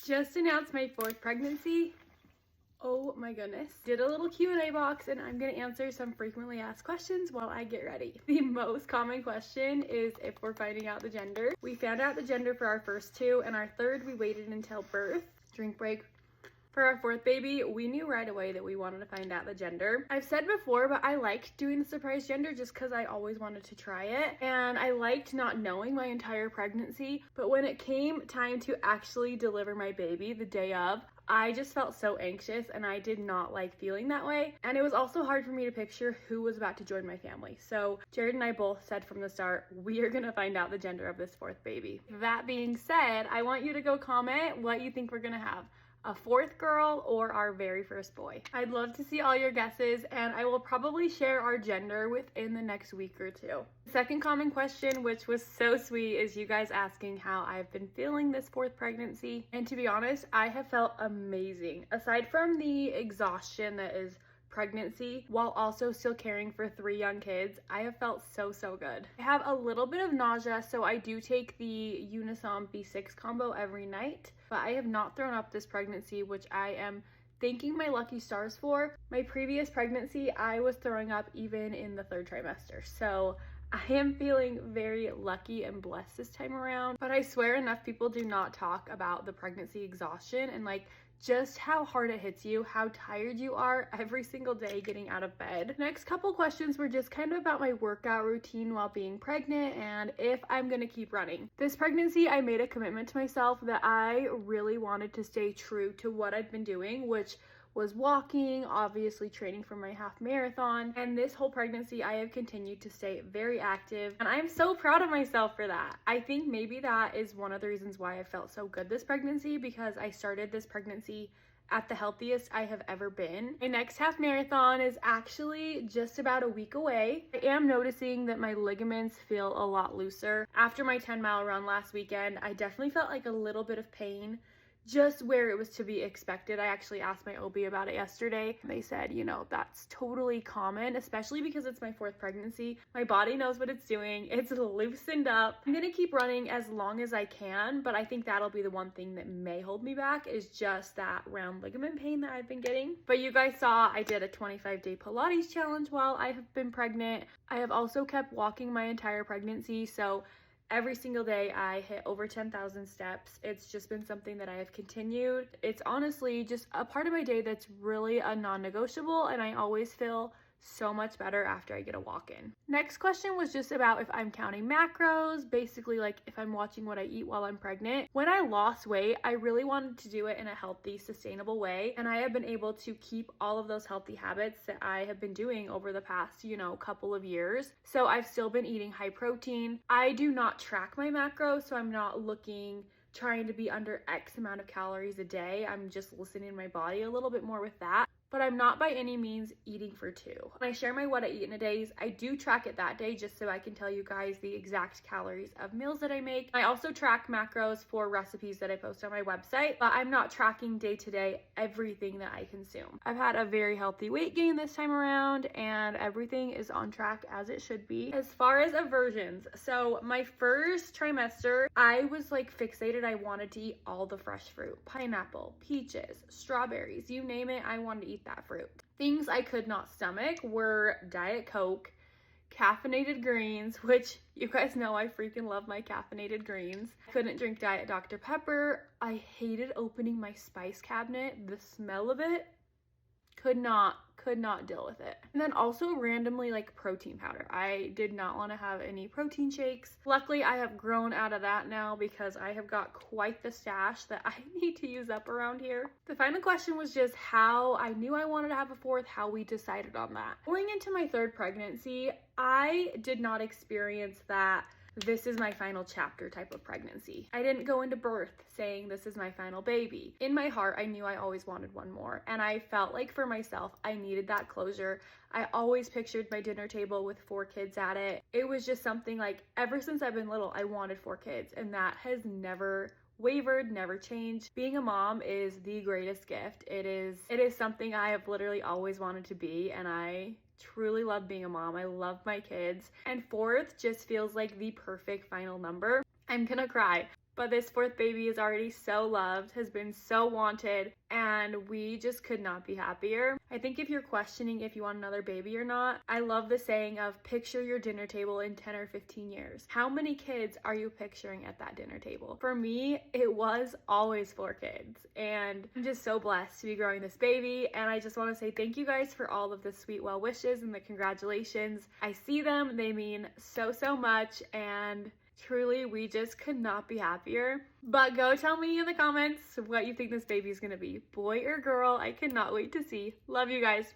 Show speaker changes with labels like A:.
A: Just announced my 4th pregnancy. Oh my goodness. Did a little Q&A box and I'm gonna answer some frequently asked questions while I get ready. The most common question is if we're finding out the gender. We found out the gender for our first 2, and our 3rd we waited until birth. Drink break. For our 4th baby, we knew right away that we wanted to find out the gender. I've said before, but I liked doing the surprise gender just because I always wanted to try it. And I liked not knowing my entire pregnancy. But when it came time to actually deliver my baby the day of, I just felt so anxious and I did not like feeling that way. And it was also hard for me to picture who was about to join my family. So Jared and I both said from the start, we are gonna find out the gender of this 4th baby. That being said, I want you to go comment what you think we're gonna have. A 4th girl or our very first boy. I'd love to see all your guesses, and I will probably share our gender within the next week or 2. The second common question, which was so sweet, is you guys asking how I've been feeling this 4th pregnancy. And to be honest, I have felt amazing. Aside from the exhaustion that is pregnancy, while also still caring for 3 young kids, I have felt so good. I have a little bit of nausea, so I do take the Unisom B6 combo every night, but I have not thrown up this pregnancy, which I am thanking my lucky stars for. My previous pregnancy, I was throwing up even in the 3rd trimester, so I am feeling very lucky and blessed this time around. But I swear enough people do not talk about the pregnancy exhaustion and like just how hard it hits you, how tired you are every single day getting out of bed. Next couple questions were just kind of about my workout routine while being pregnant and if I'm gonna keep running. This pregnancy, I made a commitment to myself that I really wanted to stay true to what I'd been doing, which was walking, obviously training for my half marathon, and this whole pregnancy I have continued to stay very active, and I'm so proud of myself for that. I think maybe that is one of the reasons why I felt so good this pregnancy, because I started this pregnancy at the healthiest I have ever been. My next half marathon is actually just about a week away. I am noticing that my ligaments feel a lot looser. After my 10-mile run last weekend, I definitely felt like a little bit of pain, just where it was to be expected. I actually asked my OB about it yesterday. They said, you know, that's totally common, especially because it's my 4th pregnancy. My body knows what it's doing. It's loosened up. I'm gonna keep running as long as I can, but I think that'll be the one thing that may hold me back is just that round ligament pain that I've been getting. But you guys saw I did a 25-day Pilates challenge while I have been pregnant. I have also kept walking my entire pregnancy, so every single day I hit over 10,000 steps. It's just been something that I have continued. It's honestly just a part of my day that's really a non-negotiable, and I always feel so much better after I get a walk in. Next question was just about if I'm counting macros, basically like if I'm watching what I eat while I'm pregnant. When I lost weight, I really wanted to do it in a healthy, sustainable way, and I have been able to keep all of those healthy habits that I have been doing over the past, couple of years. So I've still been eating high protein. I do not track my macros, so I'm not trying to be under X amount of calories a day. I'm just listening to my body a little bit more with that. But I'm not by any means eating for 2. When I share my what I eat in a day, I do track it that day just so I can tell you guys the exact calories of meals that I make. I also track macros for recipes that I post on my website, but I'm not tracking day to day everything that I consume. I've had a very healthy weight gain this time around and everything is on track as it should be. As far as aversions, so my first trimester, I was like fixated. I wanted to eat all the fresh fruit, pineapple, peaches, strawberries, you name it, I wanted to eat that fruit. Things I could not stomach were Diet Coke, caffeinated greens, which you guys know I freaking love my caffeinated greens. I couldn't drink Diet Dr. Pepper. I hated opening my spice cabinet. The smell of it, could not deal with it. And then also randomly like protein powder. I did not want to have any protein shakes. Luckily, I have grown out of that now because I have got quite the stash that I need to use up around here. The final question was just how I knew I wanted to have a 4th, how we decided on that. Going into my 3rd pregnancy, I did not experience that this is my final chapter type of pregnancy. I didn't go into birth saying this is my final baby. In my heart, I knew I always wanted one more, and I felt like for myself, I needed that closure. I always pictured my dinner table with 4 kids at it. It was just something like ever since I've been little, I wanted 4 kids, and that has never wavered, never changed. Being a mom is the greatest gift. It is something I have literally always wanted to be, and I truly love being a mom. I love my kids, and 4th just feels like the perfect final number. I'm gonna cry. But this fourth baby is already so loved, has been so wanted, and we just could not be happier. I think if you're questioning if you want another baby or not, I love the saying of picture your dinner table in 10 or 15 years. How many kids are you picturing at that dinner table? For me, it was always 4 kids, and I'm just so blessed to be growing this baby. And I just want to say thank you guys for all of the sweet well wishes and the congratulations. I see them, they mean so much, and truly, we just could not be happier. But go tell me in the comments what you think this baby is gonna be, boy or girl. I cannot wait to see. Love you guys.